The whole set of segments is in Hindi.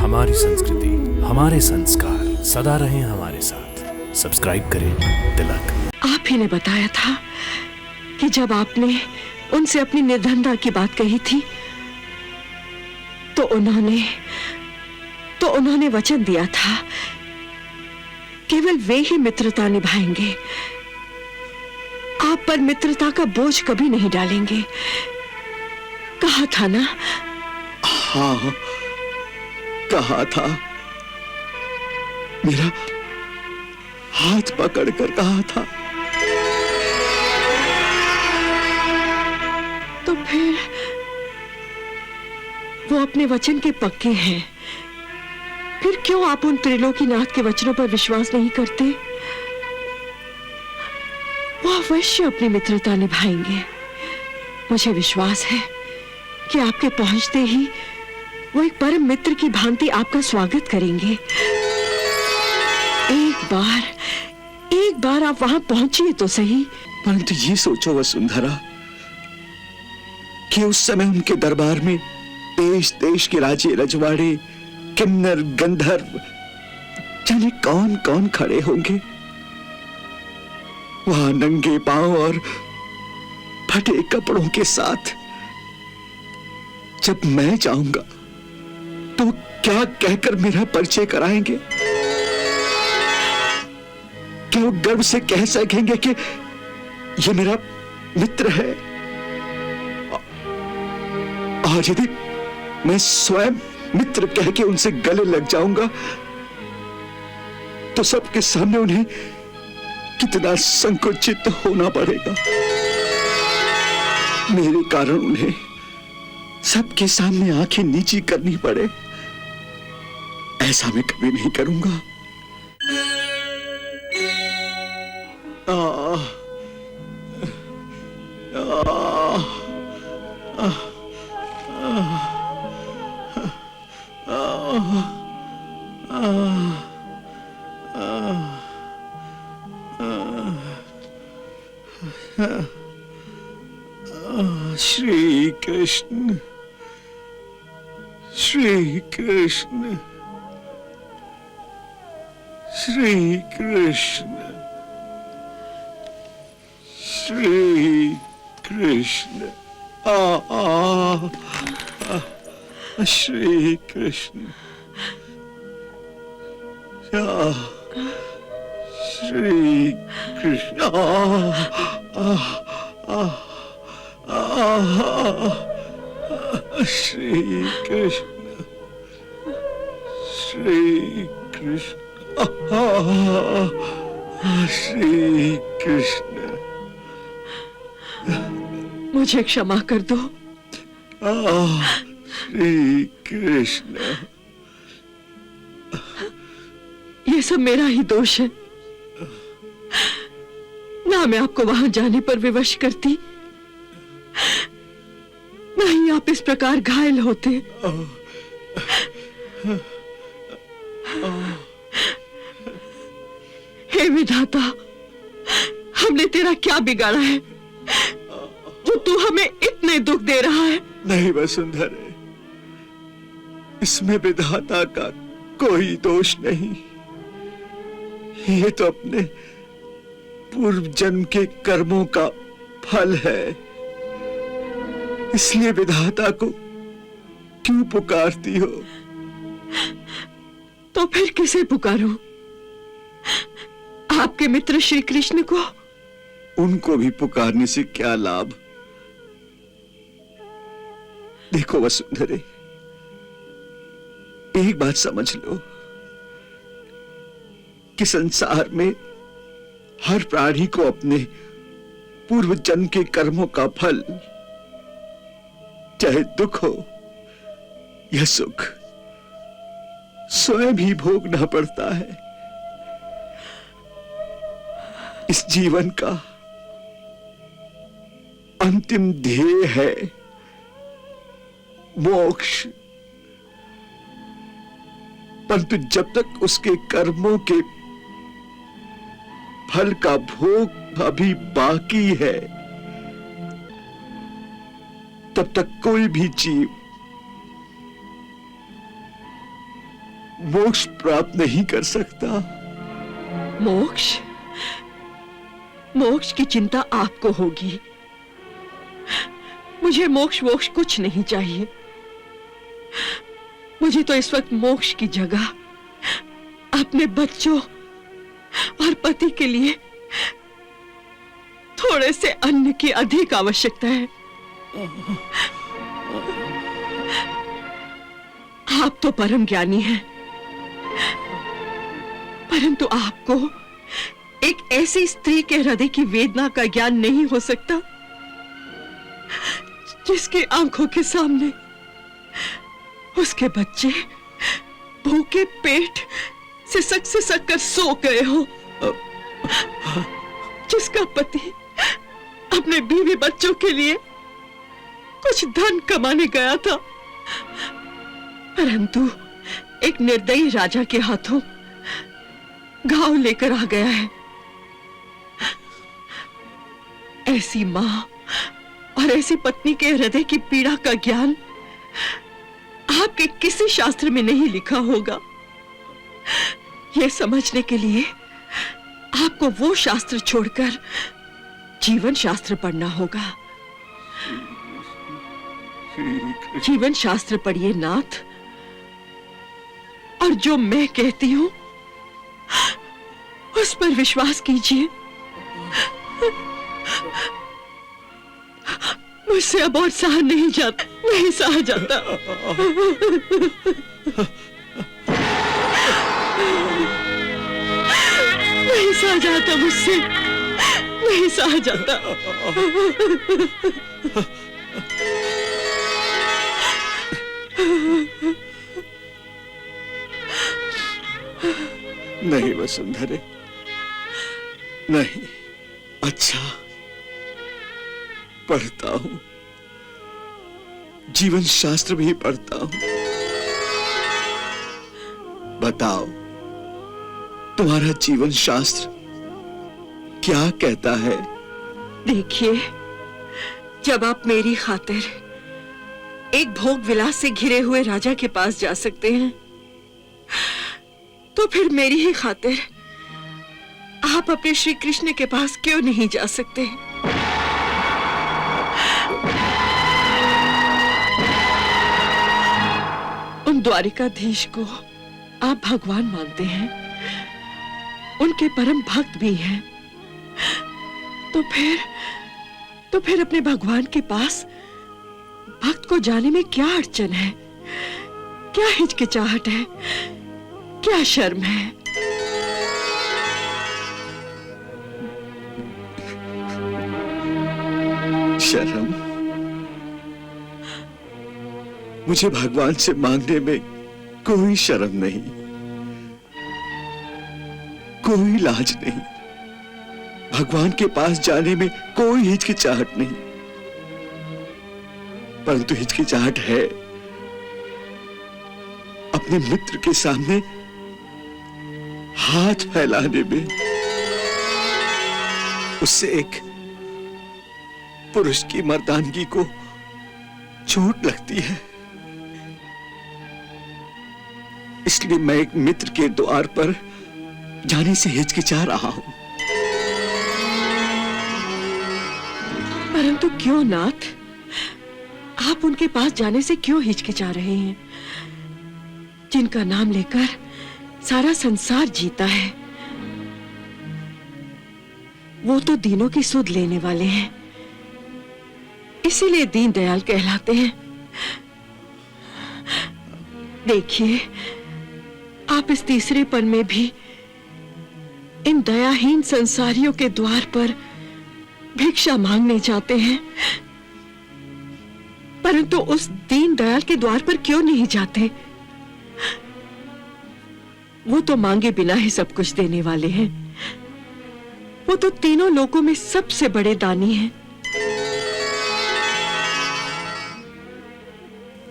हमारी संस्कृति, हमारे संस्कार सदा रहें हमारे साथ। सब्सक्राइब करें तिलक। आप ही ने बताया था कि जब आपने उनसे अपनी निर्धनता की बात कही थी तो उन्होंने वचन दिया था केवल वे ही मित्रता निभाएंगे, आप पर मित्रता का बोझ कभी नहीं डालेंगे। कहा था ना? हाँ, कहा था। मेरा हाथ पकड़कर कहा था। तो फिर वो अपने वचन के पक्के हैं, फिर क्यों आप उन त्रिलोकीनाथ के वचनों पर विश्वास नहीं करते? वो अवश्य अपनी मित्रता निभाएंगे। मुझे विश्वास है कि आपके पहुंचते ही वो एक परम मित्र की भांति आपका स्वागत करेंगे। एक बार आप वहां पहुंचिए तो सही। परंतु ये सोचो वसुंधरा कि उस समय उनके दरबार में देश देश के राजे रजवाड़े, किन्नर, गंधर्व, जाने कौन कौन खड़े होंगे। वहां नंगे पांव और फटे कपड़ों के साथ जब मैं जाऊंगा तो क्या कहकर मेरा परिचय कराएंगे? क्या वो गर्व से कह सकेंगे कि ये मेरा मित्र है? और यदि मैं स्वयं मित्र कह के उनसे गले लग जाऊंगा तो सबके सामने उन्हें कितना संकुचित होना पड़ेगा। मेरे कारण उन्हें सबके सामने आंखें नीची करनी पड़े, ऐसा मैं कभी नहीं करूंगा। श्री कृष्ण, श्री कृष्ण, श्री कृष्ण, श्री कृष्ण, श्री कृष्ण, श्री कृष्ण, श्री कृष्ण, श्री कृष्ण, श्री कृष्ण। मुझे क्षमा कर दो। श्री कृष्ण। ये सब मेरा ही दोष है। ना मैं आपको वहां जाने पर विवश करती, नहीं आप इस प्रकार घायल होते। हे विधाता, हमने तेरा क्या बिगाड़ा है जो तू हमें इतने दुख दे रहा है? नहीं वसुंधरे, इसमें विधाता का कोई दोष नहीं। ये तो अपने पूर्व जन्म के कर्मों का फल है। इसलिए विधाता को क्यों पुकारती हो? तो फिर किसे पुकारूं? आपके मित्र श्री कृष्ण को? उनको भी पुकारने से क्या लाभ? देखो वसुंधरे, एक बात समझ लो कि संसार में हर प्राणी को अपने पूर्व जन्म के कर्मों का फल, चाहे दुख हो या सुख, स्वयं ही भोगना पड़ता है। इस जीवन का अंतिम ध्येय है मोक्ष, परंतु जब तक उसके कर्मों के फल का भोग अभी बाकी है तब तक कोई भी जीव मोक्ष प्राप्त नहीं कर सकता। मोक्ष? मोक्ष की चिंता आपको होगी। मुझे मोक्ष वोक्ष कुछ नहीं चाहिए। मुझे तो इस वक्त मोक्ष की जगह अपने बच्चों और पति के लिए थोड़े से अन्न की अधिक आवश्यकता है। आप तो परम ज्ञानी हैं, परंतु आपको एक ऐसी स्त्री के हृदय की वेदना का ज्ञान नहीं हो सकता जिसकी आंखों के सामने उसके बच्चे भूखे पेट सिसक कर सो गए हो, जिसका पति अपने बीवी बच्चों के लिए कुछ धन कमाने गया था, परंतु एक निर्दयी राजा के हाथों घाव लेकर आ गया है। ऐसी मां और ऐसी पत्नी के हृदय की पीड़ा का ज्ञान आपके किसी शास्त्र में नहीं लिखा होगा। यह समझने के लिए आपको वो शास्त्र छोड़कर जीवन शास्त्र पढ़ना होगा। जीवन शास्त्र पढ़िए नाथ, और जो मैं कहती हूं उस पर विश्वास कीजिए। मुझसे अब और सहा नहीं जाता, नहीं सहा जाता। नहीं सहा जाता मुझसे, नहीं सहा जाता। नहीं वसुंधरे, नहीं। अच्छा, पढ़ता हूं, जीवन शास्त्र भी पढ़ता हूं। बताओ, तुम्हारा जीवन शास्त्र क्या कहता है? देखिए, जब आप मेरी खातिर एक भोग विलास से घिरे हुए राजा के पास जा सकते हैं, तो फिर मेरी ही खातिर आप अपने श्री कृष्ण के पास क्यों नहीं जा सकते? उन द्वारिकाधीश को आप भगवान मानते हैं, उनके परम भक्त भी हैं, तो फिर अपने भगवान के पास भक्त को जाने में क्या अड़चन है? क्या हिचकिचाहट है? क्या शर्म है? शर्म? मुझे भगवान से मांगने में कोई शर्म नहीं, कोई लाज नहीं। भगवान के पास जाने में कोई हिचकिचाहट नहीं, परंतु हिचकिचाहट है अपने मित्र के सामने हाथ फैलाने में। उससे एक पुरुष की मर्दानगी को चोट लगती है। इसलिए मैं एक मित्र के द्वार पर जाने से हिचकिचा रहा हूं। परंतु क्यों नाथ? आप उनके पास जाने से क्यों हिचकिचा रहे हैं, जिनका नाम लेकर सारा संसार जीता है? वो तो दीनों की सुध लेने वाले हैं, इसीलिए दीन दयाल कहलाते हैं। देखिए, आप इस तीसरे पन में भी इन दयाहीन संसारियों के द्वार पर भिक्षा मांगने जाते हैं, परंतु उस दीन दयाल के द्वार पर क्यों नहीं जाते? वो तो मांगे बिना ही सब कुछ देने वाले हैं। वो तो तीनों लोकों में सबसे बड़े दानी हैं।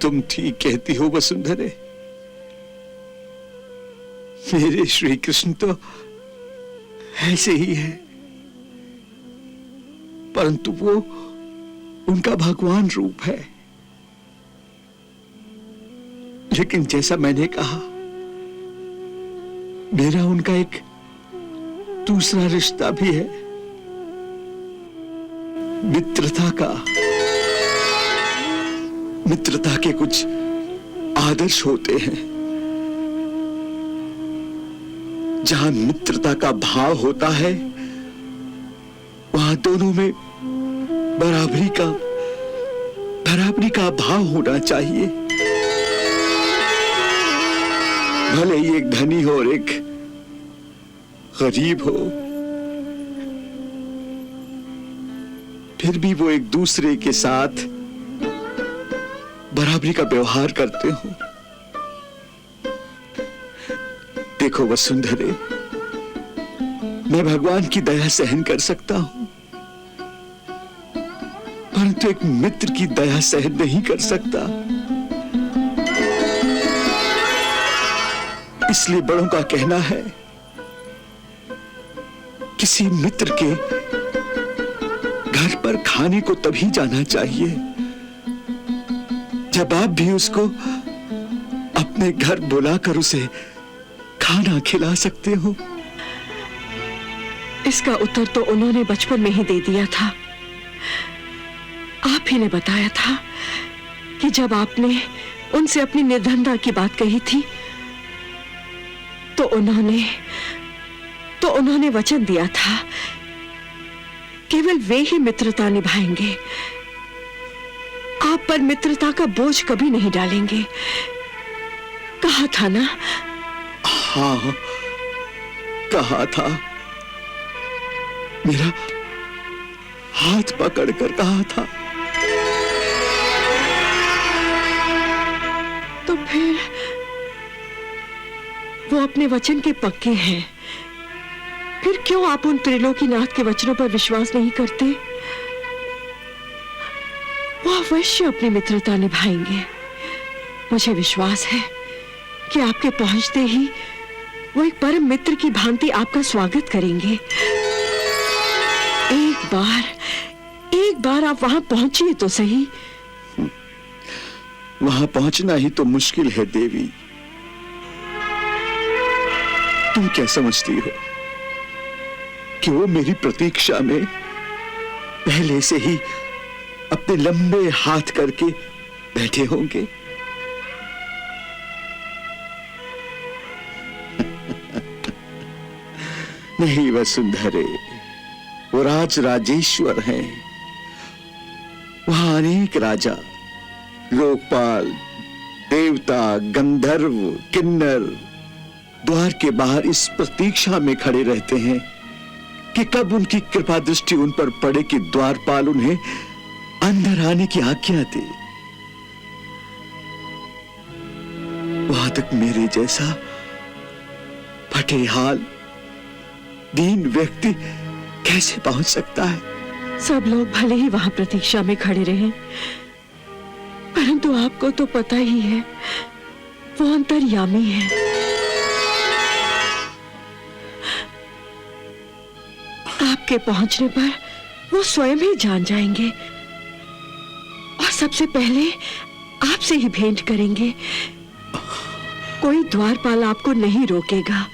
तुम ठीक कहती हो वसुंधरे। मेरे श्री कृष्ण तो ऐसे ही है, परंतु वो उनका भगवान रूप है। लेकिन जैसा मैंने कहा, मेरा उनका एक दूसरा रिश्ता भी है, मित्रता का। मित्रता के कुछ आदर्श होते हैं। जहां मित्रता का भाव होता है, वहां दोनों में बराबरी का भाव होना चाहिए। भले ही एक धनी हो और एक गरीब हो, फिर भी वो एक दूसरे के साथ बराबरी का व्यवहार करते हो। देखो वसुंधरे, मैं भगवान की दया सहन कर सकता हूं, परंतु एक मित्र की दया सहन नहीं कर सकता। इसलिए बड़ों का कहना है, किसी मित्र के घर पर खाने को तभी जाना चाहिए जब आप भी उसको अपने घर बुलाकर उसे खाना खिला सकते हो। इसका उत्तर तो उन्होंने बचपन में ही दे दिया था। आप ही ने बताया था कि जब आपने उनसे अपनी निर्धनता की बात कही थी तो उन्होंने वचन दिया था केवल वे ही मित्रता निभाएंगे, आप पर मित्रता का बोझ कभी नहीं डालेंगे। कहा था ना? हाँ, कहा था। मेरा हाथ पकड़कर कहा था। तो फिर वो अपने वचन के पक्के हैं, फिर क्यों आप उन त्रिलोकीनाथ के वचनों पर विश्वास नहीं करते? वो अवश्य अपनी मित्रता निभाएंगे। मुझे विश्वास है कि आपके पहुंचते ही वो एक परम मित्र की भांति आपका स्वागत करेंगे। एक बार आप वहां पहुंचिए तो सही। वहां पहुंचना ही तो मुश्किल है देवी। तुम क्या समझती हो कि वो मेरी प्रतीक्षा में पहले से ही अपने लंबे हाथ करके बैठे होंगे? नहीं वसुंधरे, वो राजेश्वर हैं। वहां अनेक राजा, लोकपाल, देवता, गंधर्व, किन्नर द्वार के बाहर इस प्रतीक्षा में खड़े रहते हैं कि कब उनकी कृपा दृष्टि उन पर पड़े कि द्वारपाल उन्हें अंदर आने की आज्ञा दे। वहां तक मेरे जैसा फटे हाल दीन व्यक्ति कैसे पहुंच सकता है? सब लोग भले ही वहां प्रतीक्षा में खड़े रहे, परंतु आपको तो पता ही है वो अंतर्यामी है। आपके पहुंचने पर वो स्वयं ही जान जाएंगे और सबसे पहले आपसे ही भेंट करेंगे। कोई द्वारपाल आपको नहीं रोकेगा।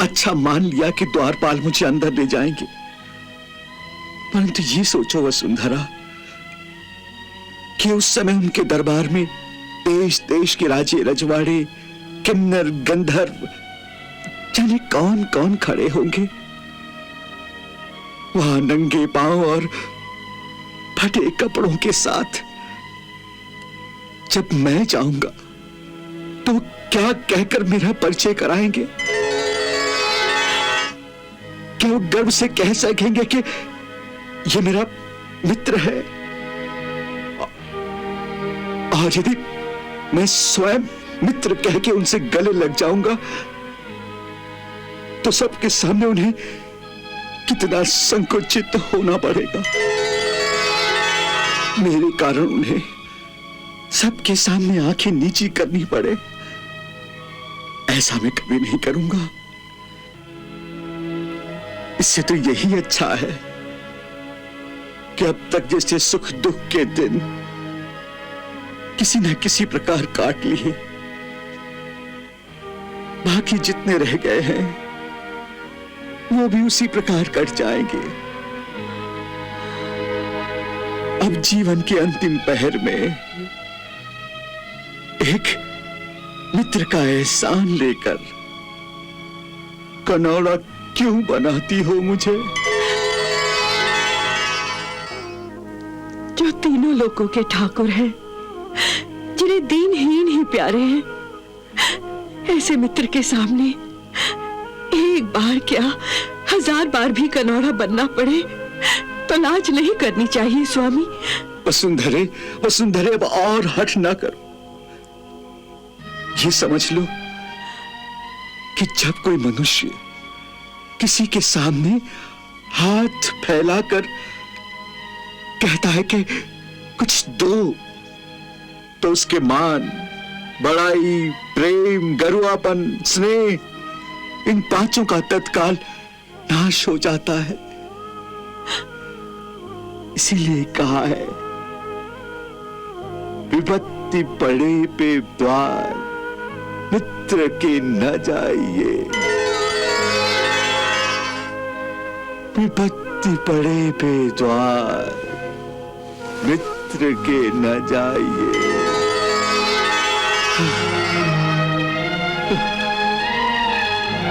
अच्छा, मान लिया कि द्वारपाल मुझे अंदर ले जाएंगे, परंतु ये सोचो वसुंधरा कि उस समय उनके दरबार में देश देश के राजे रजवाड़े, किन्नर, गंधर्व, जाने कौन कौन खड़े होंगे। वहां नंगे पांव और फटे कपड़ों के साथ जब मैं जाऊंगा तो क्या कहकर मेरा परिचय कराएंगे? क्या वो गर्व से कह सकेंगे कि ये मेरा मित्र है? और यदि मैं स्वयं मित्र कह के उनसे गले लग जाऊंगा तो सबके सामने उन्हें कितना संकुचित होना पड़ेगा। मेरे कारण उन्हें सबके सामने आंखें नीची करनी पड़े, ऐसा मैं कभी नहीं करूंगा। इससे तो यही अच्छा है कि अब तक जैसे सुख दुख के दिन किसी न किसी प्रकार काट लिए, बाकी जितने रह गए हैं वो भी उसी प्रकार कट जाएंगे। अब जीवन के अंतिम पहर में एक मित्र का एहसान लेकर कनौड़ा क्यों बनाती हो मुझे? जो तीनों लोगों के ठाकुर हैं, जिन्हें दीनहीन ही प्यारे हैं, ऐसे मित्र के सामने एक बार क्या 1000 बार भी कनौड़ा बनना पड़े तो लाज नहीं करनी चाहिए स्वामी। वसुंधरे, वसुंधरे, अब और हठ ना करो। ये समझ लो कि जब कोई मनुष्य किसी के सामने हाथ फैलाकर कहता है कि कुछ दो, तो उसके मान, बड़ाई, प्रेम, गरुआपन, स्नेह, इन पांचों का तत्काल नाश हो जाता है। इसीलिए कहा है, विपत्ति पड़े पे द्वार मित्र के न जाइए। विपत्ति पड़े पे द्वार मित्र के न जाइए।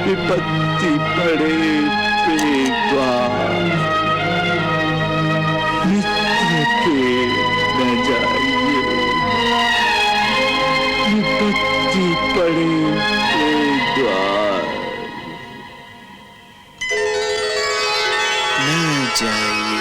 विपत्ति पड़े पे द्वार मित्र के न जाइए। विपत्ति पड़े पे द्वार न जाइए।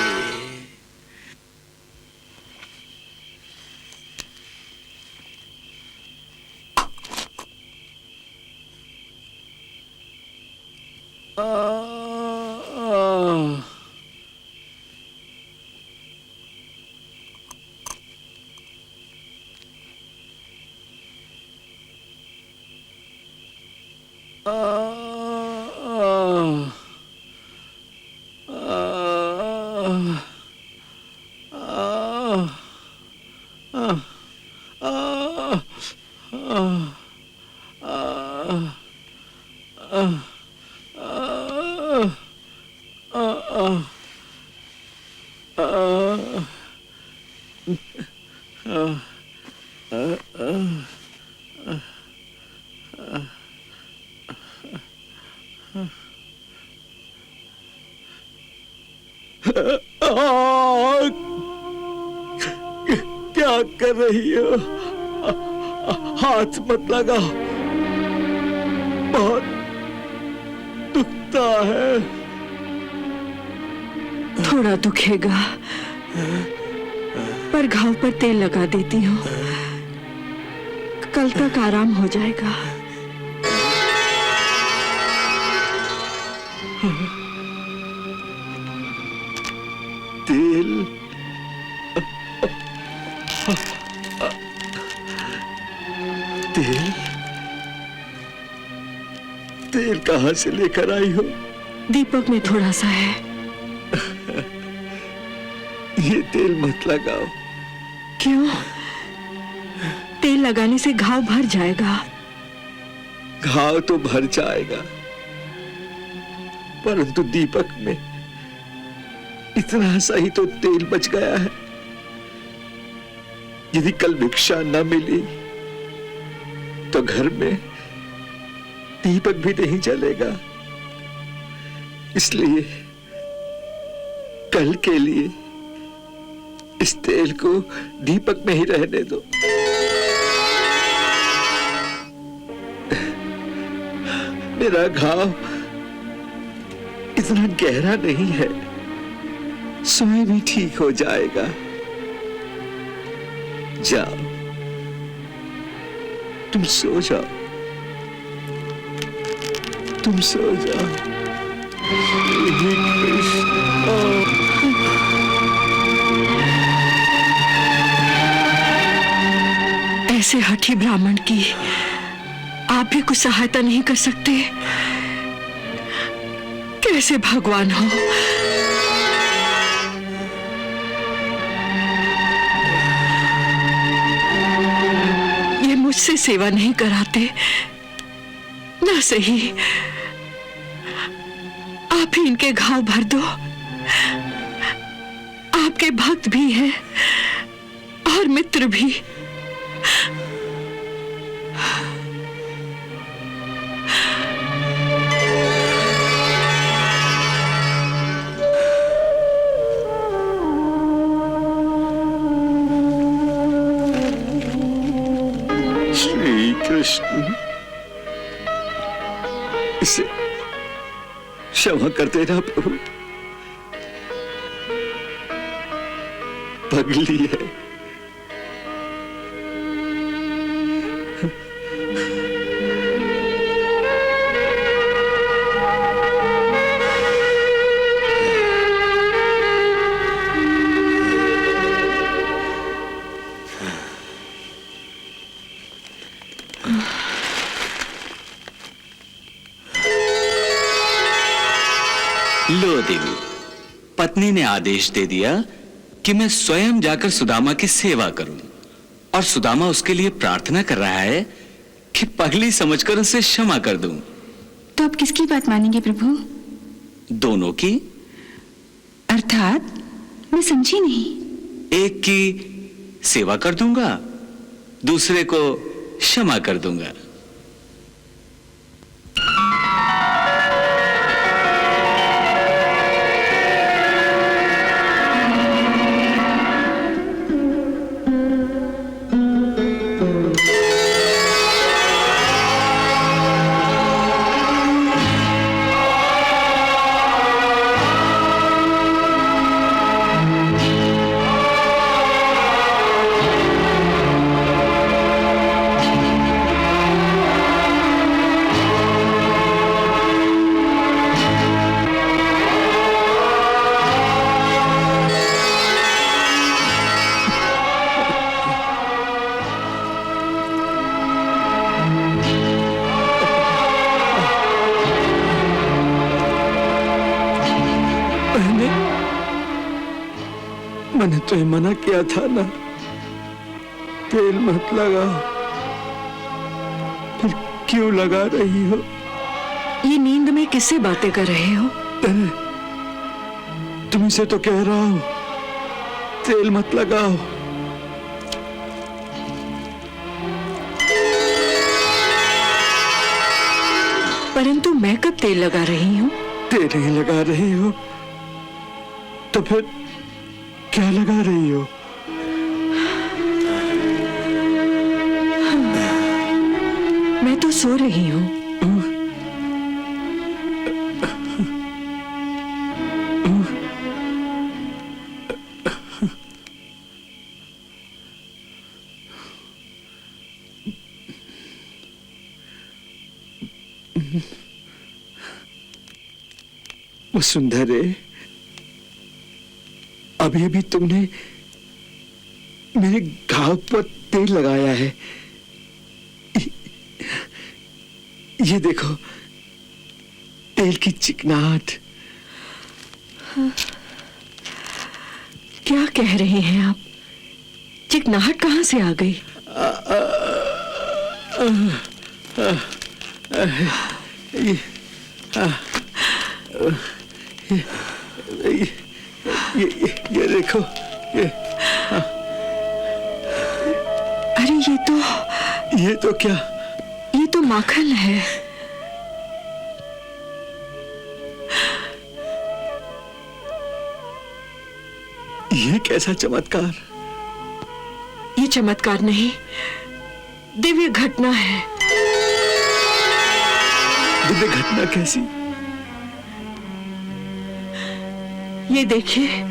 क्या कर रही हो? हाथ मत लगाओ, बहुत दुखता है। थोड़ा दुखेगा, पर घाव पर तेल लगा देती हूँ, कल तक आराम हो जाएगा। तेल? तेल? तेल कहां से लेकर आई हो? दीपक में थोड़ा सा है। ये तेल मत लगाओ। क्यों? तेल लगाने से घाव भर जाएगा। घाव तो भर जाएगा, परंतु दीपक में इतना सा ही तो तेल बच गया है। यदि कल भिक्षा न मिली तो घर में दीपक भी नहीं जलेगा। इसलिए कल के लिए इस तेल को दीपक में ही रहने दो। मेरा घाव इतना गहरा नहीं है, स्वयं ही ठीक हो जाएगा। जाओ, तुम सो जाओ, तुम सो जाओ। हे कृष्ण। ऐसे हठी ब्राह्मण की आप भी कुछ सहायता नहीं कर सकते? कैसे भगवान हो? ये मुझसे सेवा नहीं कराते, इतना सही, आप ही इनके घाव भर दो। आपके भक्त भी हैं और मित्र भी। श्री कृष्ण, इसे क्षमा कर देना प्रभु, पगली है। लो देवी, पत्नी ने आदेश दे दिया कि मैं स्वयं जाकर सुदामा की सेवा करूं, और सुदामा उसके लिए प्रार्थना कर रहा है कि पगली समझकर उसे क्षमा कर दूं। तो अब किसकी बात मानेंगे प्रभु? दोनों की। अर्थात मैं समझी नहीं। एक की सेवा कर दूंगा, दूसरे को क्षमा कर दूंगा। मैंने तो मना किया था ना, तेल मत लगाओ, फिर क्यों लगा रही हो? ये नींद में किससे बातें कर रहे हो? तुमसे तो कह रहा हूं, तेल मत लगाओ। परंतु मैं कब तेल लगा रही हूँ? तेल नहीं लगा रही हो तो फिर क्या लगा रही हो? मैं तो सो रही हूँ। वसुंधरे, अभी अभी तुमने मेरे घाव पर तेल लगाया है। ये देखो, तेल की चिकनाहट। क्या कह रहे हैं आप? चिकनाहट कहाँ से आ गई? ये देखो, अरे ये तो क्या? ये तो माखन है। ये कैसा चमत्कार? ये चमत्कार नहीं, दिव्य घटना है। दिव्य घटना कैसी? ये देखिए,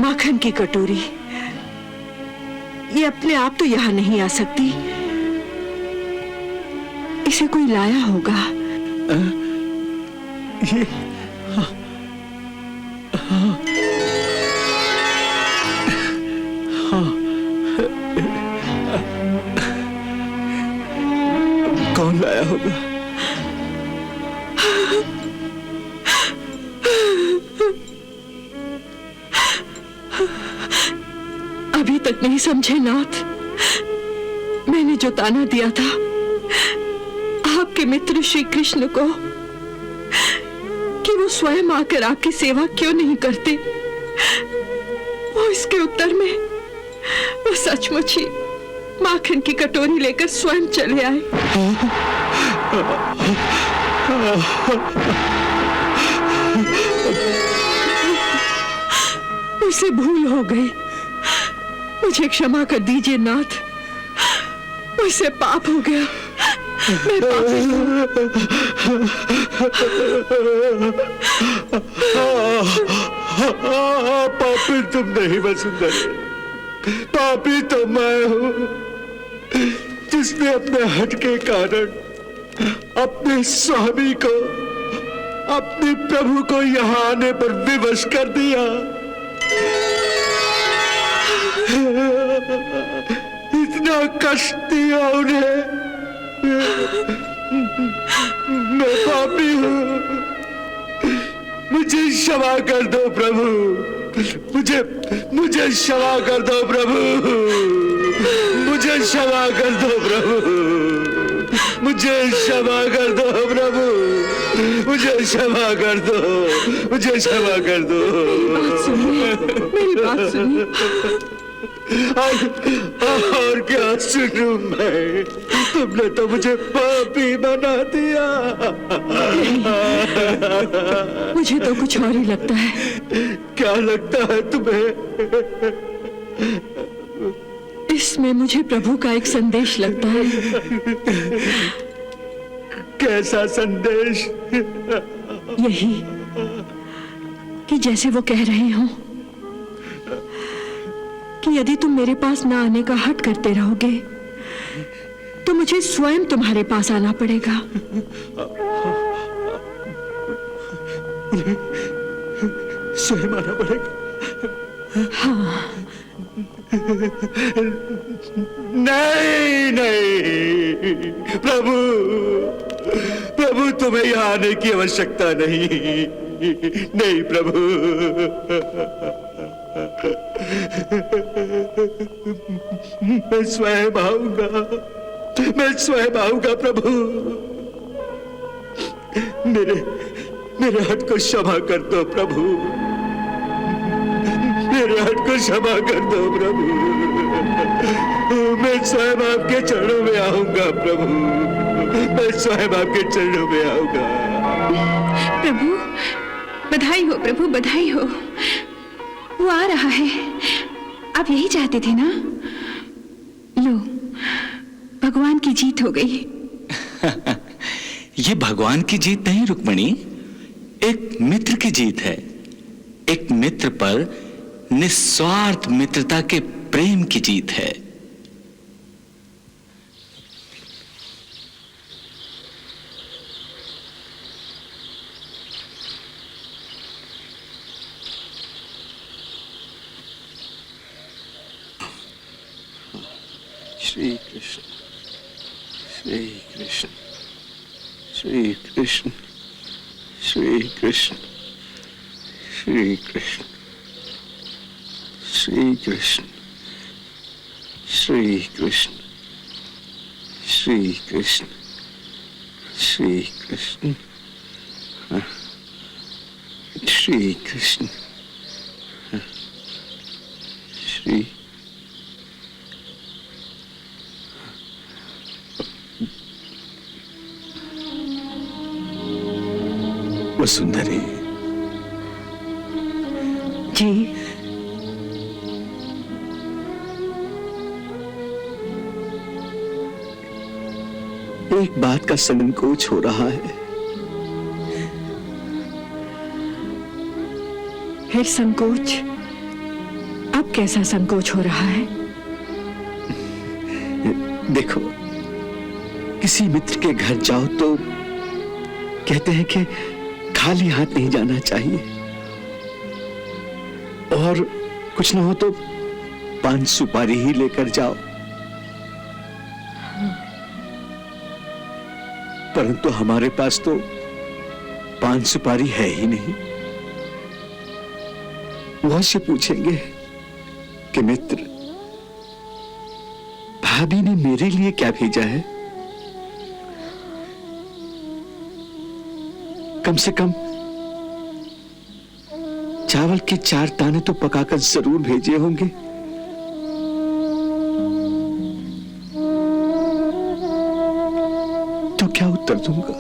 माखन की कटोरी। ये अपने आप तो यहां नहीं आ सकती, इसे कोई लाया होगा। ये हाँ, हाँ, हाँ, कौन लाया होगा? अभी तक नहीं समझे नाथ? मैंने जो ताना दिया था, आपके आपके मित्र श्री कृष्ण को कि वो स्वयं आकर आपकी सेवा क्यों नहीं करते, वो इसके उत्तर में वो सचमुच ही माखन की कटोरी लेकर स्वयं चले आए। मुझसे भूल हो गई, मुझे क्षमा कर दीजिए नाथ, मुझसे पाप हो गया। मैं पापी हूँ। पापी तुम नहीं वसुंधरा, पापी तो मैं हूँ, जिसने अपने हट के कारण अपने स्वामी को, अपने प्रभु को यहाँ आने पर विवश कर दिया। इतना कष्ट दिया उन्हें। मैं पापी हूँ, मुझे क्षमा कर दो प्रभु, मुझे क्षमा कर दो प्रभु, मुझे क्षमा कर दो प्रभु, मुझे क्षमा कर दो प्रभु, मुझे क्षमा कर दो, मुझे क्षमा कर दो। मेरी बात सुनिए। और क्या सुनूं मैं, तुमने तो मुझे पापी बना दिया। मुझे तो कुछ और ही लगता है। क्या लगता है तुम्हें? इसमें मुझे प्रभु का एक संदेश लगता है। कैसा संदेश? यही कि जैसे वो कह रहे हो कि यदि तुम मेरे पास ना आने का हट करते रहोगे तो मुझे स्वयं तुम्हारे पास आना पड़ेगा। स्वयं आना पड़ेगा? हाँ। नहीं नहीं प्रभु, प्रभु तुम्हें यहाँ आने की आवश्यकता नहीं, नहीं प्रभु। मैं स्वयं आऊंगा, मैं स्वयं आऊंगा प्रभु। मेरे हट को क्षमा कर दो प्रभु, मेरे हट को क्षमा कर दो प्रभु। मैं स्वयं आपके चरणों में आऊंगा प्रभु, मैं स्वयं आपके चरणों में आऊंगा। प्रभु बधाई हो, प्रभु बधाई हो, वो आ रहा है। आप यही चाहते थे ना? लो, भगवान की जीत हो गई। ये भगवान की जीत नहीं रुक्मिणी, एक मित्र की जीत है। एक मित्र पर निस्वार्थ मित्रता के प्रेम की जीत है। श्री कृष्ण, श्री कृष्ण, श्री कृष्ण, श्री कृष्ण, श्री कृष्ण, श्री कृष्ण, श्री कृष्ण, श्री कृष्ण, श्री कृष्ण, श्री कृष्ण, श्री वसुंधरी जी, एक बात का संकोच हो रहा है। फिर संकोच? अब कैसा संकोच हो रहा है? देखो, किसी मित्र के घर जाओ तो कहते हैं कि खाली हाथ नहीं जाना चाहिए, और कुछ ना हो तो पान सुपारी ही लेकर जाओ। परंतु हमारे पास तो पान सुपारी है ही नहीं। वहां से पूछेंगे कि मित्र, भाभी ने मेरे लिए क्या भेजा है? कम से कम चावल के 4 दाने तो पकाकर जरूर भेजे होंगे। तो क्या उत्तर दूंगा?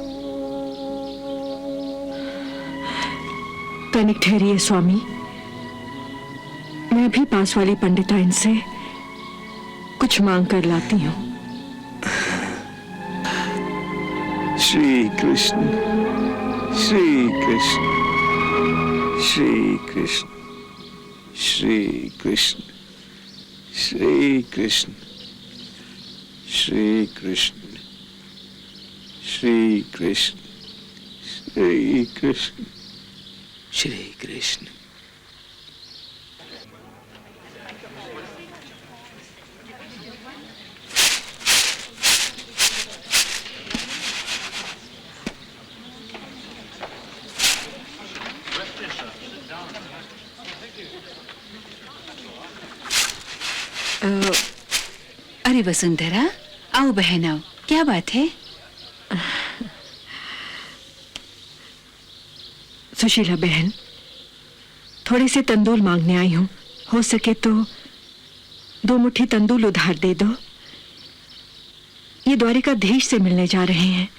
तनिक ठहरिए स्वामी, मैं भी पास वाली पंडिताइन से कुछ मांग कर लाती हूँ। श्री कृष्ण, श्री कृष्ण, श्री कृष्ण, श्री कृष्ण, श्री कृष्ण, श्री कृष्ण, श्री कृष्ण, श्री कृष्ण, श्री कृष्ण। अरे वसुंधरा, आओ बहन आओ, क्या बात है? सुशीला बहन, थोड़े से तंदूर मांगने आई हूँ। हो सके तो 2 मुट्ठी तंदूर उधार दे दो। ये द्वारिकाधीश से मिलने जा रहे हैं।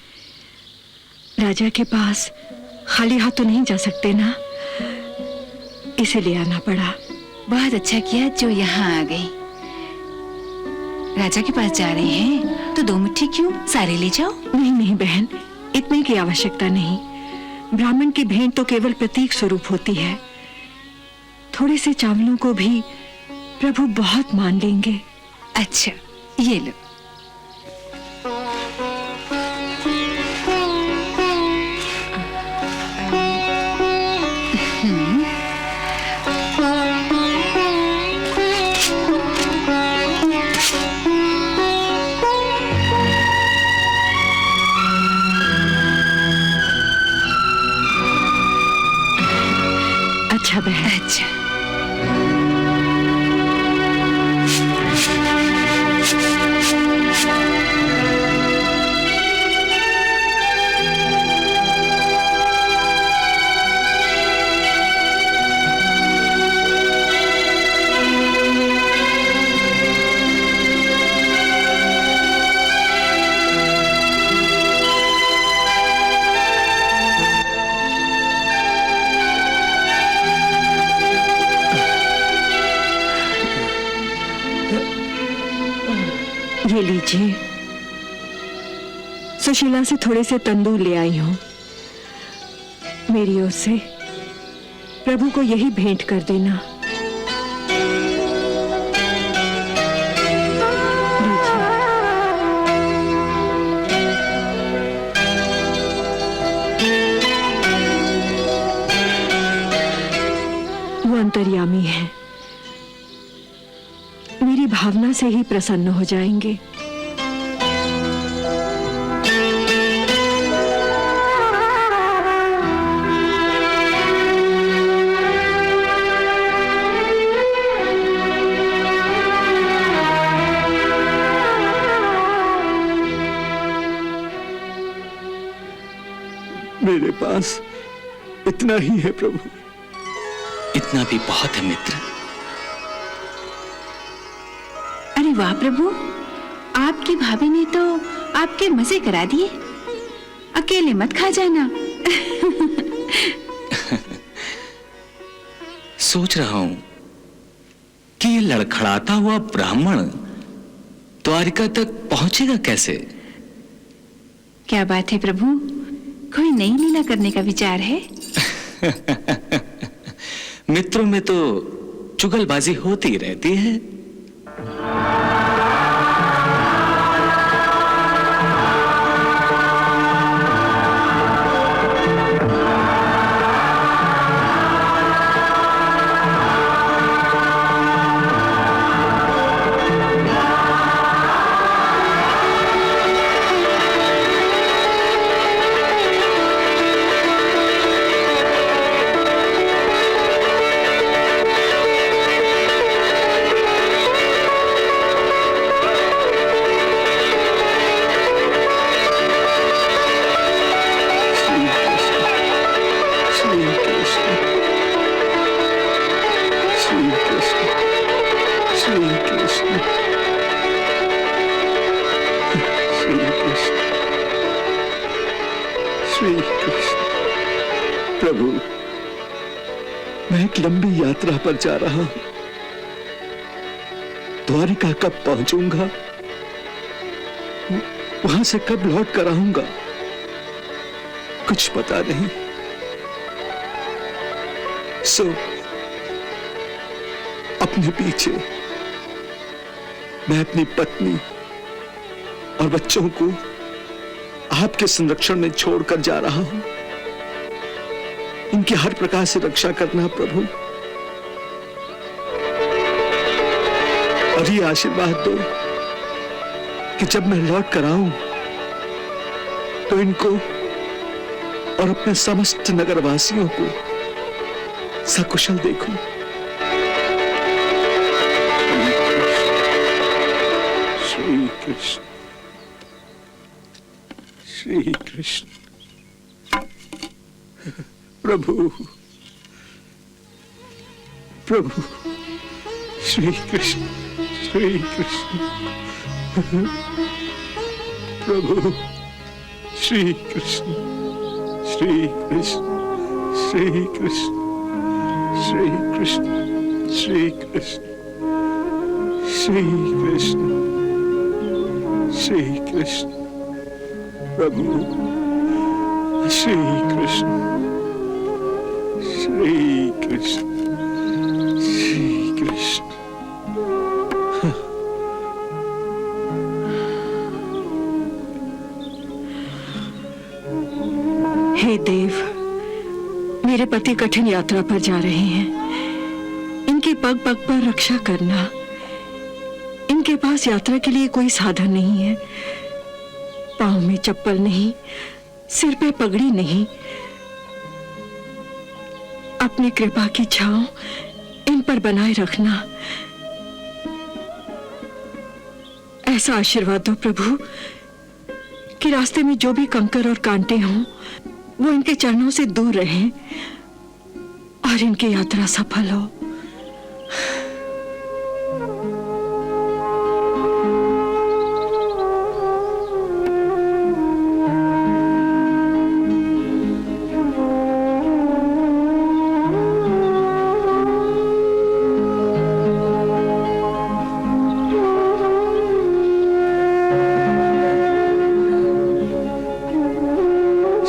राजा के पास खाली हाथ तो नहीं जा सकते ना, इसीलिए आना पड़ा। बहुत अच्छा किया जो यहाँ आ गई। राजा के पास जा रहे हैं तो 2 मुट्ठी क्यों, सारे ले जाओ। नहीं नहीं बहन, इतने की आवश्यकता नहीं। ब्राह्मण की भेंट तो केवल प्रतीक स्वरूप होती है। थोड़े से चावलों को भी प्रभु बहुत मान लेंगे। अच्छा, ये लो। अच्छा बहन, अच्छा। ये लीजिए। सुशीला से थोड़े से तंदूर ले आई हूं। मेरी ओर से प्रभु को यही भेंट कर देना। वो अंतर्यामी है, मेरी भावना से ही प्रसन्न हो जाएंगे। मेरे पास इतना ही है प्रभु। इतना भी बहुत है मित्र। अरे वाह प्रभु, आपकी भाभी ने तो आपके मजे करा दिए। अकेले मत खा जाना। सोच रहा हूं कि ये लड़खड़ाता हुआ ब्राह्मण द्वारिका तक पहुंचेगा कैसे? क्या बात है प्रभु, कोई नई लीला करने का विचार है? मित्रों में तो चुगलबाजी होती रहती है। श्री कृष्ण। प्रभु, मैं एक लंबी यात्रा पर जा रहा हूं। द्वारिका कब पहुंचूंगा, वहां से कब लौट कर आऊंगा, कुछ पता नहीं। सो अपने पीछे मैं अपनी पत्नी और बच्चों को आपके संरक्षण में छोड़कर जा रहा हूं। इनकी हर प्रकार से रक्षा करना प्रभु, और ये आशीर्वाद दो कि जब मैं लौट कर आऊं तो इनको और अपने समस्त नगरवासियों को सकुशल देखूं। श्री कृष्ण, श्री कृष्ण। प्रभु, प्रभु, श्री कृष्ण, श्री कृष्ण। प्रभु, श्री कृष्ण, श्री कृष्ण, श्री कृष्ण, श्री कृष्ण, श्री कृष्ण, श्री कृष्ण, श्री कृष्ण। प्रभु, श्री कृष्ण, श्री कृष्ण, श्री कृष्ण। हे देव, मेरे पति कठिन यात्रा पर जा रहे हैं। इनकी पग पग पर रक्षा करना। इनके पास यात्रा के लिए कोई साधन नहीं है। पांव में चप्पल नहीं, सिर पे पगड़ी नहीं। अपनी कृपा की छांव इन पर बनाए रखना। ऐसा आशीर्वाद दो प्रभु कि रास्ते में जो भी कंकर और कांटे हों वो इनके चरणों से दूर रहें और इनकी यात्रा सफल हो।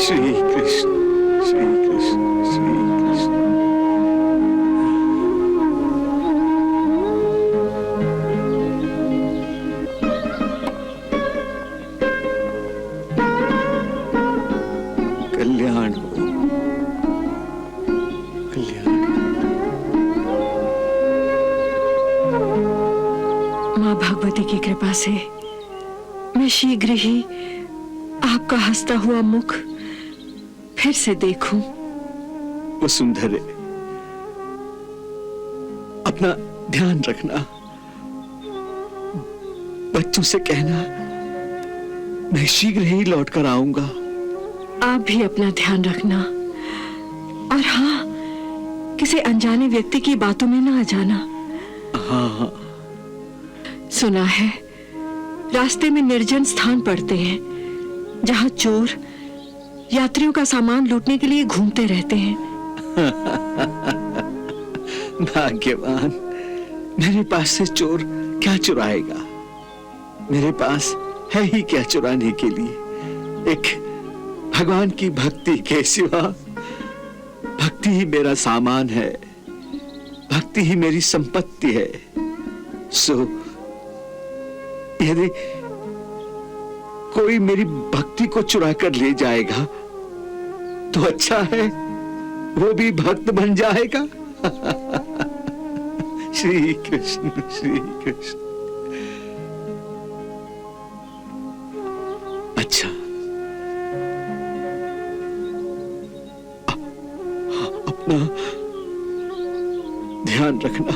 श्री कृष्ण, श्री कृष्ण, श्री कृष्ण। कल्याण हो, कल्याण। मां भगवती की कृपा से मैं शीघ्र ही आपका हंसता हुआ मुख फिर से देखूं। वसुंधरे, अपना ध्यान रखना। बच्चों से कहना मैं शीघ्र ही लौट कर आऊंगा। आप भी अपना ध्यान रखना। और हाँ, किसी अनजाने व्यक्ति की बातों में ना आ जाना। हाँ। सुना है रास्ते में निर्जन स्थान पड़ते हैं जहां चोर यात्रियों का सामान लूटने के लिए घूमते रहते हैं। भाग्यवान, मेरे पास से चोर क्या चुराएगा? मेरे पास है ही क्या चुराने के लिए? एक भगवान की भक्ति के सिवा भक्ति ही मेरा सामान है, भक्ति ही मेरी संपत्ति है। सो यदि कोई मेरी भक्ति को चुरा कर ले जाएगा तो अच्छा है, वो भी भक्त बन जाएगा। श्री कृष्ण, श्री कृष्ण। अच्छा, अपना ध्यान रखना।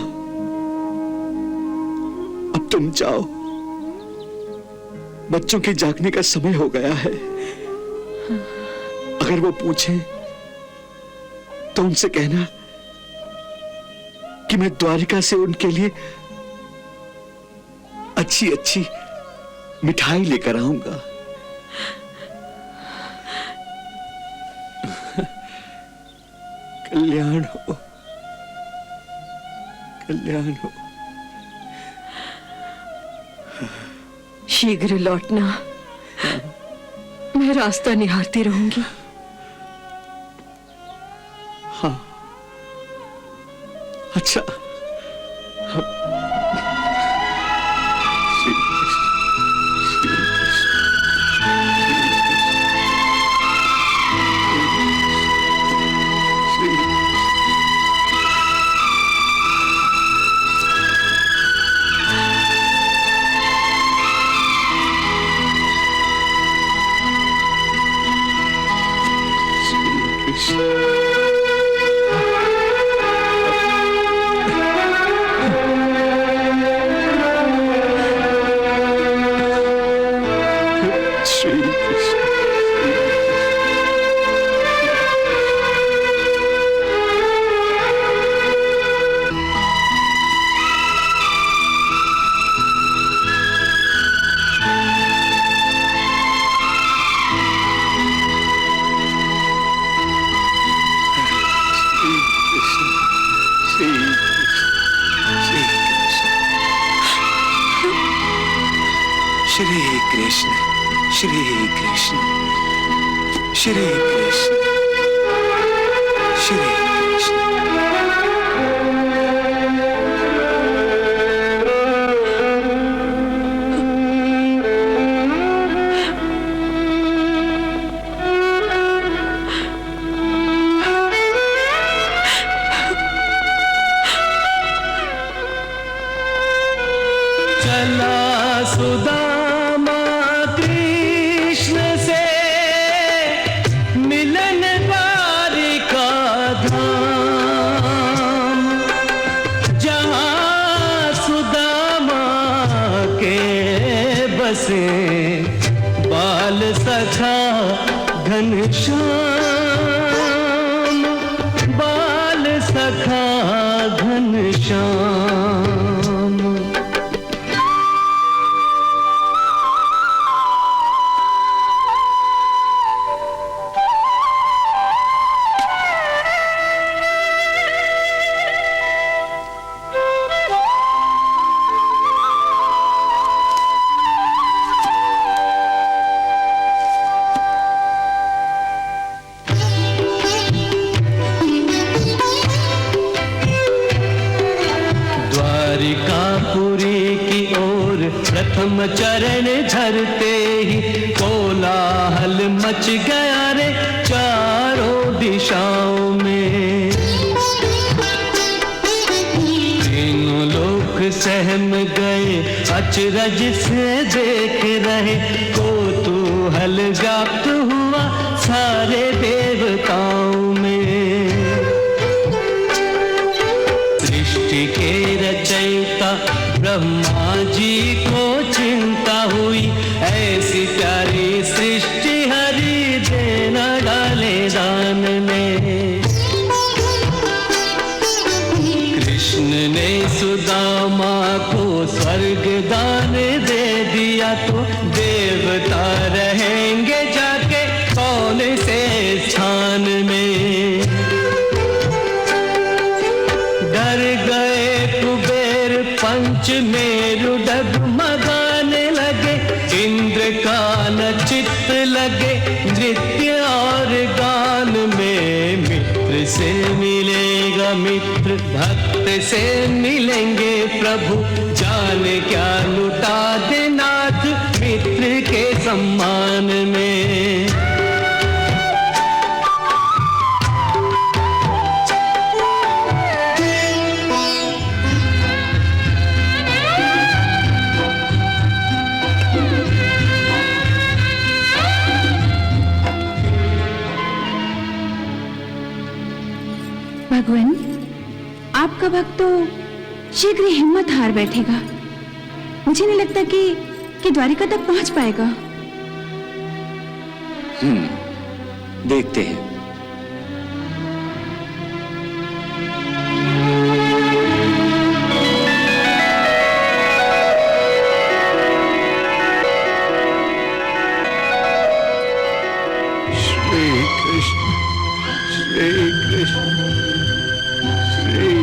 अब तुम जाओ, बच्चों के जागने का समय हो गया है। अगर वो पूछें तो उनसे कहना कि मैं द्वारिका से उनके लिए अच्छी अच्छी मिठाई लेकर आऊंगा। कल्याण हो, कल्याण हो। शीघ्र लौटना, मैं रास्ता निहारती रहूंगी। हाँ, अच्छा। श्री कृष्ण, श्री कृष्ण, श्री कृष्ण, श्री कृष्ण। चला सुदामा कृष्ण से मिलन द्वारिका धाम, जहाँ सुदामा के बसे बाल सखा घनश्याम, बाल सखा घनश्याम। द्वारिकापुरी की ओर प्रथम चरण धरते ही कोलाहल मच गया रे चारों दिशाओं में। तीनों लोक सहम गए, अचरज से देख रहे, कौतूहल व्याप्त हुआ सारे देवताओं में। सृष्टि के रचयिता ब्रह्मा जी को चिंता हुई, ऐसी प्यारी सृष्टि हरि देना डाले दान में। कृष्ण ने सुदामा को स्वर्ग दान दे दिया, तो देवता रहेंगे जाके कौन से स्थान में। डर गए कुबेर पंच मेरु डगमगाने लगे, इंद्र का न चित्त लगे नृत्य और गान में। मित्र से मिलेगा मित्र, भक्त से मिलेंगे प्रभु, जाने क्या लुटा दे नाथ मित्र के सम्मान में। भगवान, आपका भक्त तो शीघ्र ही हिम्मत हार बैठेगा। मुझे नहीं लगता कि द्वारिका तक पहुंच पाएगा। देखते हैं। श्री कृष्ण, श्री कृष्ण श्री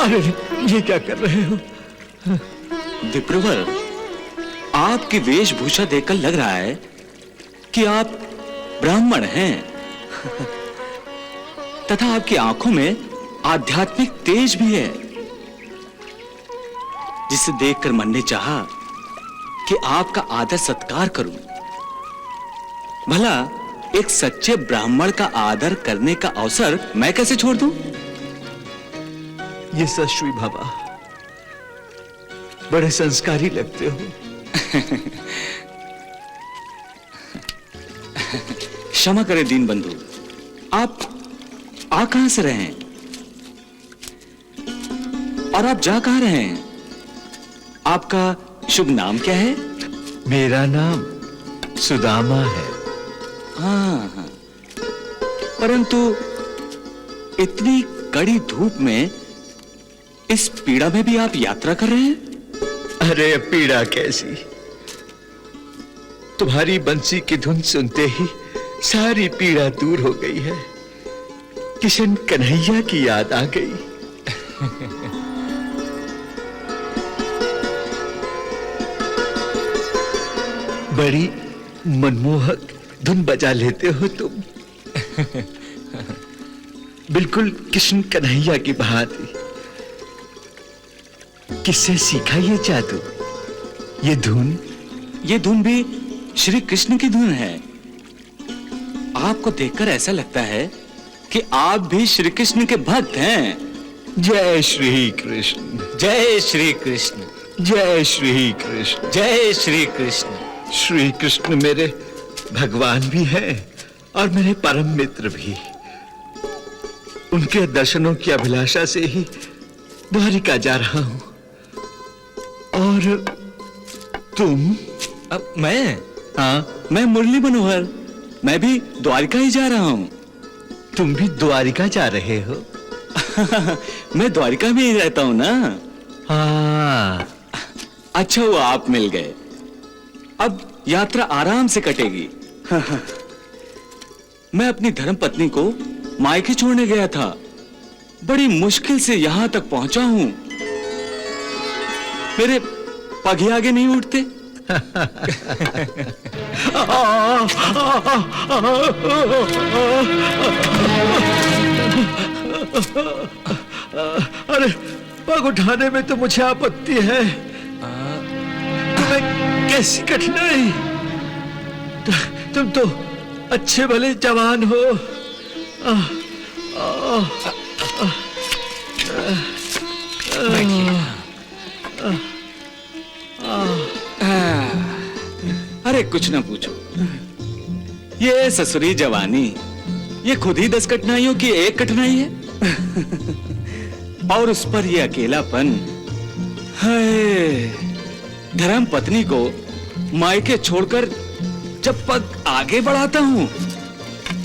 अरे ये क्या कर रहे हो? विप्रवर, आपकी वेशभूषा देखकर लग रहा है कि आप ब्राह्मण हैं तथा आपकी आंखों में आध्यात्मिक तेज भी है, जिसे देखकर मन ने चाहा कि आपका आदर सत्कार करूं। भला एक सच्चे ब्राह्मण का आदर करने का अवसर मैं कैसे छोड़ दूं? ये सचुई बाबा, बड़े संस्कारी लगते हो। क्षमा करें दीन बंधु, आप आ कहां से रहे हैं और आप जा कहां रहे हैं? आपका शुभ नाम क्या है? मेरा नाम सुदामा है। हाँ, परंतु इतनी कड़ी धूप में इस पीड़ा में भी आप यात्रा कर रहे हैं? अरे पीड़ा कैसी, तुम्हारी बंसी की धुन सुनते ही सारी पीड़ा दूर हो गई है। किशन कन्हैया की याद आ गई। बड़ी मनमोहक धुन बजा लेते हो तुम, बिल्कुल किशन कन्हैया की भांति। किससे सीखा ये जादू, ये धुन, ये धुन भी श्री कृष्ण की धुन है। आपको देखकर ऐसा लगता है कि आप भी श्री कृष्ण के भक्त हैं। जय श्री कृष्ण, जय श्री कृष्ण, जय श्री कृष्ण। जय श्री कृष्ण। श्री कृष्ण मेरे भगवान भी हैं और मेरे परम मित्र भी। उनके दर्शनों की अभिलाषा से ही द्वारिका जा रहा हूं। और तुम? अब मैं मुरली मनोहर, मैं भी द्वारिका ही जा रहा हूं। तुम भी द्वारिका जा रहे हो? मैं द्वारिका में ही रहता हूं ना। हाँ। अच्छा हुआ आप मिल गए, अब यात्रा आराम से कटेगी। मैं अपनी धर्मपत्नी को मायके छोड़ने गया था, बड़ी मुश्किल से यहां तक पहुंचा हूं। मेरे पग ही आगे नहीं उठते। अरे पग उठाने में तो मुझे आपत्ति है। तुम्हें कैसी कठिनाई? तुम तो अच्छे भले जवान हो। अरे कुछ ना पूछो, ये ससुरी जवानी, ये खुद ही 10 कठिनाइयों की एक कठिनाई है। और उस पर ये अकेलापन। हाय, धर्म पत्नी को मायके छोड़कर जब पग आगे बढ़ाता हूं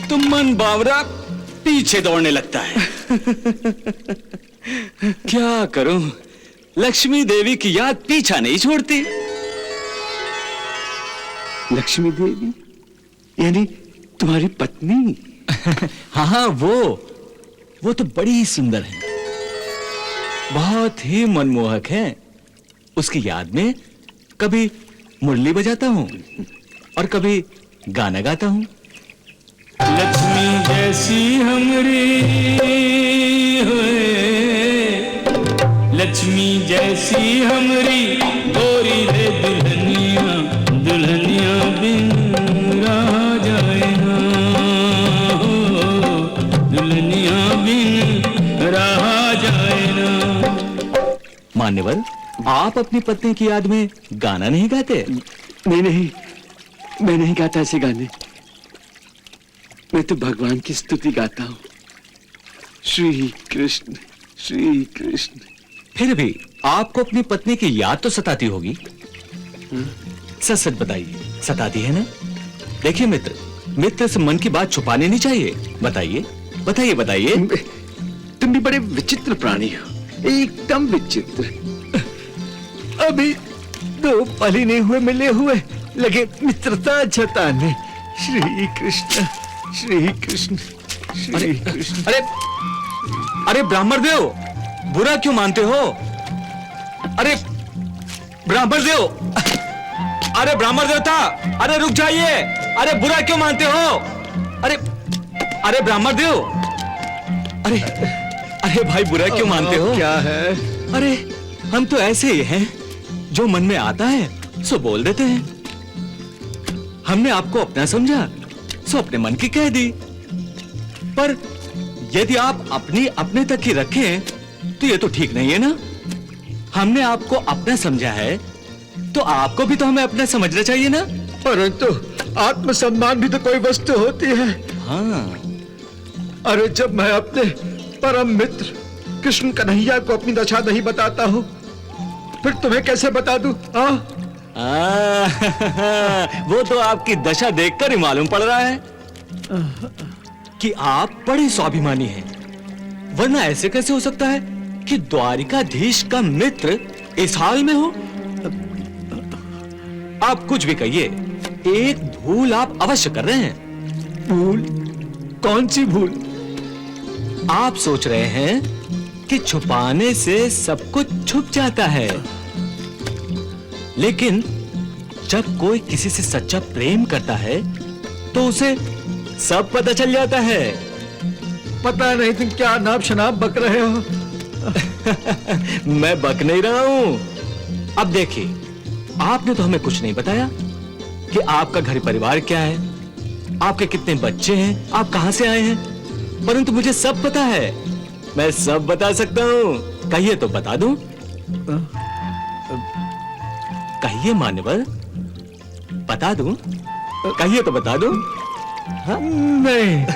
तो मन बावरा पीछे दौड़ने लगता है। क्या करूं, लक्ष्मी देवी की याद पीछा नहीं छोड़ती। लक्ष्मी देवी यानी तुम्हारी पत्नी? हाँ, वो तो बड़ी ही सुंदर है, बहुत ही मनमोहक है। उसकी याद में कभी मुरली बजाता हूँ और कभी गाना गाता हूँ। लक्ष्मी जैसी हमरी होए, लक्ष्मी जैसी हमरी गोरी रे दुल्हनिया, दुल्हनिया बिन रहा जाए ना, दुल्हनिया बिन रहा जाए ना। मान्यवर, आप अपनी पत्नी की याद में गाना नहीं गाते? नहीं, मैं नहीं गाता ऐसे गाने। मैं तो भगवान की स्तुति गाता हूँ। श्री कृष्ण, श्री कृष्ण। फिर भी आपको अपनी पत्नी की याद तो सताती होगी। सच सच बताइए, सताती है ना? देखिए मित्र से मन की बात छुपानी नहीं चाहिए। बताइए बताइए बताइए। तुम भी बड़े विचित्र प्राणी हो, एकदम विचित्र। अभी 2 पल ही नहीं हुए मिले हुए, लगे मित्रता जताने। श्री कृष्ण, श्री कृष्ण, श्री कृष्ण। अरे ब्राह्मण देव, बुरा क्यों मानते हो? अरे ब्राह्मण देव, अरे ब्राह्मण देवता, अरे रुक जाइए। अरे बुरा क्यों मानते हो? अरे ब्राह्मण देव, अरे भाई बुरा क्यों मानते हो? क्या है? अरे हम तो ऐसे ही हैं, जो मन में आता है सो बोल देते हैं। हमने आपको अपना समझा सो अपने मन की कह दी, पर यदि आप अपनी अपने तक ही रखें तो ये तो ठीक नहीं है ना। हमने आपको अपना समझा है तो आपको भी तो हमें अपना समझना चाहिए ना। परंतु आत्मसम्मान भी तो कोई वस्तु होती है। हाँ। अरे जब मैं अपने परम मित्र कृष्ण कन्हैया को अपनी दशा नहीं बताता हूँ, फिर तुम्हें कैसे बता दूं? वो तो आपकी दशा देखकर ही मालूम पड़ रहा है कि आप बड़े स्वाभिमानी हैं। वरना ऐसे कैसे हो सकता है कि द्वारिकाधीश का मित्र इस हाल में हो? आप कुछ भी कहिए, एक भूल आप अवश्य कर रहे हैं। भूल? कौन सी भूल? आप सोच रहे हैं कि छुपाने से सब कुछ छुप जाता है, लेकिन जब कोई किसी से सच्चा प्रेम करता है तो उसे सब पता चल जाता है। पता नहीं तुम क्या नाप शनाप बक रहे हो। मैं बक नहीं रहा हूं। अब देखिए, आपने तो हमें कुछ नहीं बताया, कि आपका घर परिवार क्या है, आपके कितने बच्चे हैं, आप कहां से आए हैं, परंतु मुझे सब पता है। मैं सब बता सकता हूं। कहिए तो बता दूं। कहिए मान्यवर, बता दूं? कहिए तो बता दूं? हाँ? नहीं।